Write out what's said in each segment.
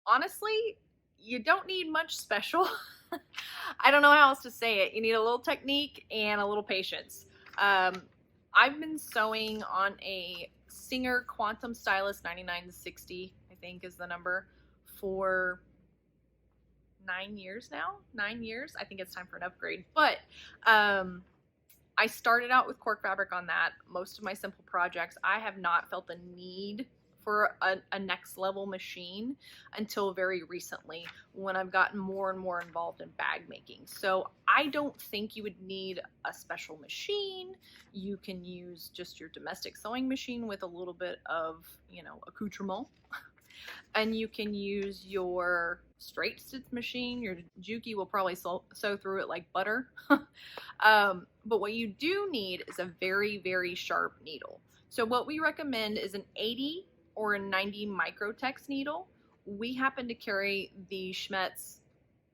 Honestly, you don't need much special. I don't know how else to say it. You need a little technique and a little patience. Um, I've been sewing on a Singer Quantum Stylus 9960, I think is the number, for 9 years now. 9 years. I think it's time for an upgrade. But I started out with Cork Fabric on that. Most of my simple projects, I have not felt the need for a next level machine until very recently when I've gotten more and more involved in bag making. So I don't think you would need a special machine. You can use just your domestic sewing machine with a little bit of, accoutrement. And you can use your straight stitch machine. Your Juki will probably sew through it like butter. But what you do need is a very, very sharp needle. So what we recommend is an 80 or a 90 microtex needle. We happen to carry the Schmetz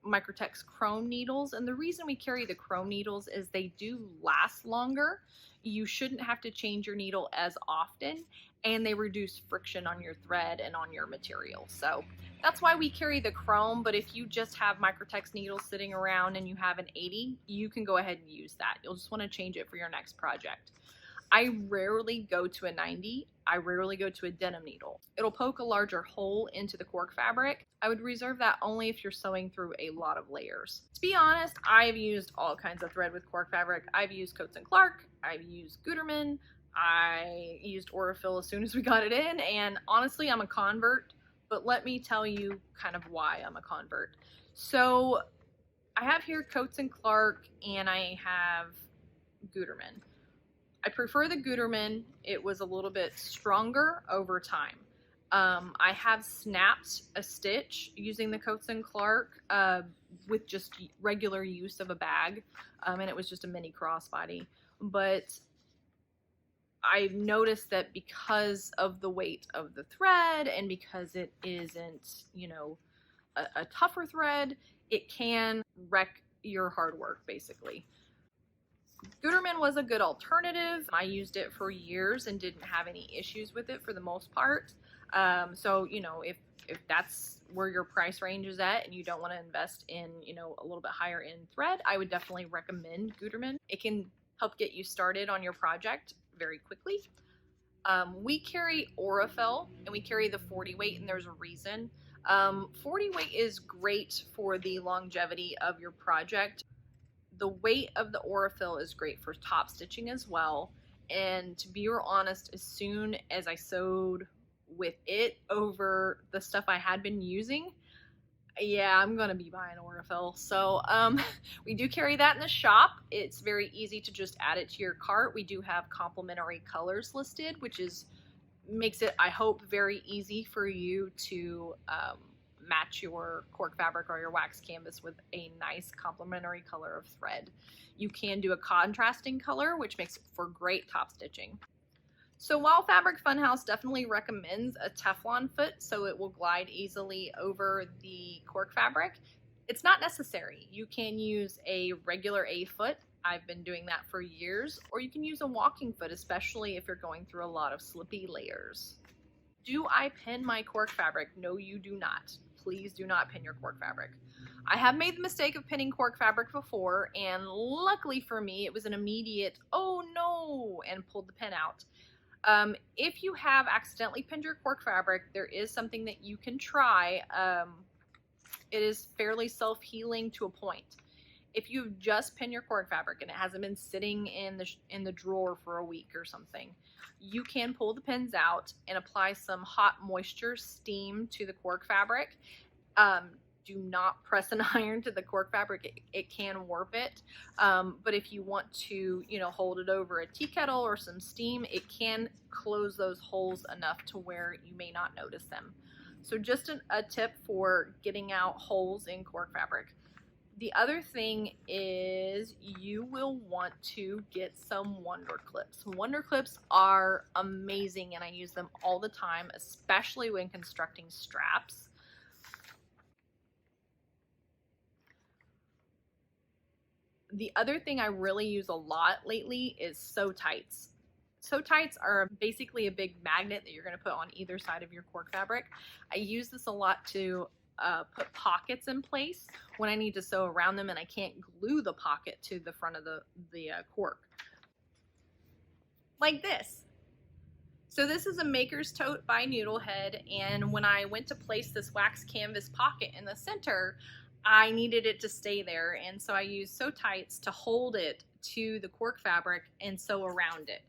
Microtex chrome needles, and the reason we carry the chrome needles is they do last longer. You shouldn't have to change your needle as often, and they reduce friction on your thread and on your material. So that's why we carry the chrome. But if you just have Microtex needles sitting around and you have an 80, you can go ahead and use that. You'll just want to change it for your next project. I rarely go to a 90. I rarely go to a denim needle. It'll poke a larger hole into the cork fabric. I would reserve that only if you're sewing through a lot of layers. To be honest, I've used all kinds of thread with cork fabric. I've used Coats & Clark, I've used Gutermann, I used Aurifil as soon as we got it in, and honestly, I'm a convert, but let me tell you kind of why I'm a convert. So I have here Coats & Clark and I have Gutermann. I prefer the Gutermann. It was a little bit stronger over time. I have snapped a stitch using the Coats & Clark with just regular use of a bag, and it was just a mini crossbody. But I've noticed that because of the weight of the thread and because it isn't, a tougher thread, it can wreck your hard work, basically. Gutermann was a good alternative. I used it for years and didn't have any issues with it for the most part. So, if that's where your price range is at and you don't want to invest in, a little bit higher end thread, I would definitely recommend Gutermann. It can help get you started on your project very quickly. We carry Aurifil and we carry the 40 weight, and there's a reason. 40 weight is great for the longevity of your project. The weight of the Aurifil is great for top stitching as well. And to be honest, as soon as I sewed with it over the stuff I had been using, yeah, I'm gonna be buying Aurifil. So we do carry that in the shop. It's very easy to just add it to your cart. We do have complementary colors listed, which makes it, I hope, very easy for you to match your cork fabric or your wax canvas with a nice complementary color of thread. You can do a contrasting color, which makes it for great top stitching. So while Fabric Funhouse definitely recommends a Teflon foot so it will glide easily over the cork fabric, it's not necessary. You can use a regular A foot. I've been doing that for years. Or you can use a walking foot, especially if you're going through a lot of slippy layers. Do I pin my cork fabric? No, you do not. Please do not pin your cork fabric. I have made the mistake of pinning cork fabric before, and luckily for me, it was an immediate, oh no, and pulled the pin out. If you have accidentally pinned your cork fabric, there is something that you can try. It is fairly self-healing to a point. If you've just pinned your cork fabric and it hasn't been sitting in the drawer for a week or something, you can pull the pins out and apply some hot moisture steam to the cork fabric. Do not press an iron to the cork fabric. It can warp it. But if you want to, hold it over a tea kettle or some steam, it can close those holes enough to where you may not notice them. So just a tip for getting out holes in cork fabric. The other thing is you will want to get some Wonder Clips. Wonder Clips are amazing and I use them all the time, especially when constructing straps. The other thing I really use a lot lately is sew tights. Sew tights are basically a big magnet that you're going to put on either side of your cork fabric. I use this a lot to put pockets in place when I need to sew around them and I can't glue the pocket to the front of the cork. Like this. So this is a Maker's Tote by Noodlehead, and when I went to place this wax canvas pocket in the center, I needed it to stay there, and so I used sew tights to hold it to the cork fabric and sew around it.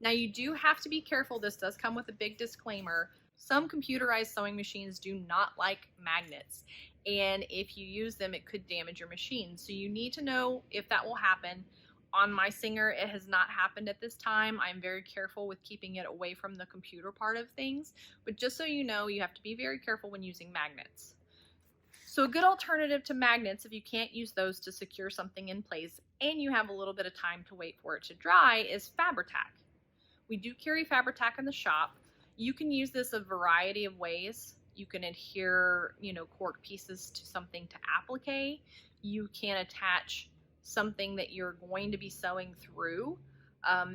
Now you do have to be careful. This does come with a big disclaimer. Some computerized sewing machines do not like magnets, and if you use them, it could damage your machine. So you need to know if that will happen. On my Singer, it has not happened at this time. I'm very careful with keeping it away from the computer part of things, but just so you know, you have to be very careful when using magnets. So a good alternative to magnets, if you can't use those to secure something in place and you have a little bit of time to wait for it to dry, is Fabri-Tac. We do carry Fabri-Tac in the shop. You can use this a variety of ways. You can adhere, cork pieces to something to applique. You can attach something that you're going to be sewing through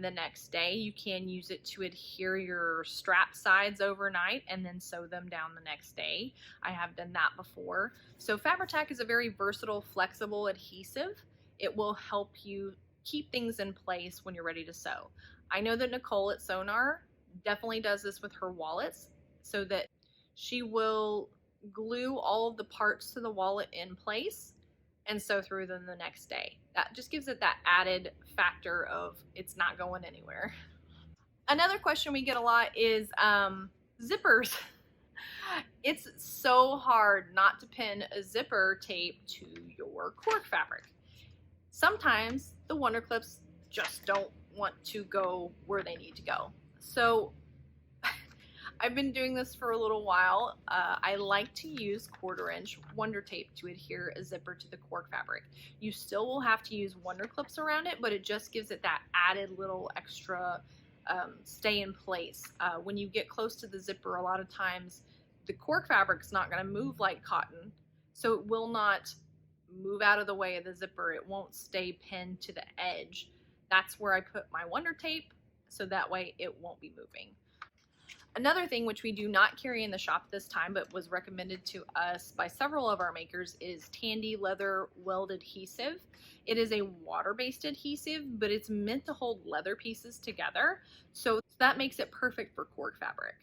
the next day. You can use it to adhere your strap sides overnight and then sew them down the next day. I have done that before. So Fabri-Tac is a very versatile, flexible adhesive. It will help you keep things in place when you're ready to sew. I know that Nicole at Sonar definitely does this with her wallets, so that she will glue all of the parts to the wallet in place and sew through them the next day. That just gives it that added factor of it's not going anywhere. Another question we get a lot is zippers. It's so hard not to pin a zipper tape to your cork fabric. Sometimes the Wonder Clips just don't want to go where they need to go. So I've been doing this for a little while. I like to use 1/4" Wonder Tape to adhere a zipper to the cork fabric. You still will have to use Wonder Clips around it, but it just gives it that added little extra stay in place. When you get close to the zipper, a lot of times the cork fabric's not going to move like cotton, so it will not move out of the way of the zipper. It won't stay pinned to the edge. That's where I put my Wonder Tape, so that way it won't be moving. Another thing which we do not carry in the shop this time, but was recommended to us by several of our makers, is Tandy Leather Weld Adhesive. It is a water-based adhesive, but it's meant to hold leather pieces together, so that makes it perfect for cork fabric.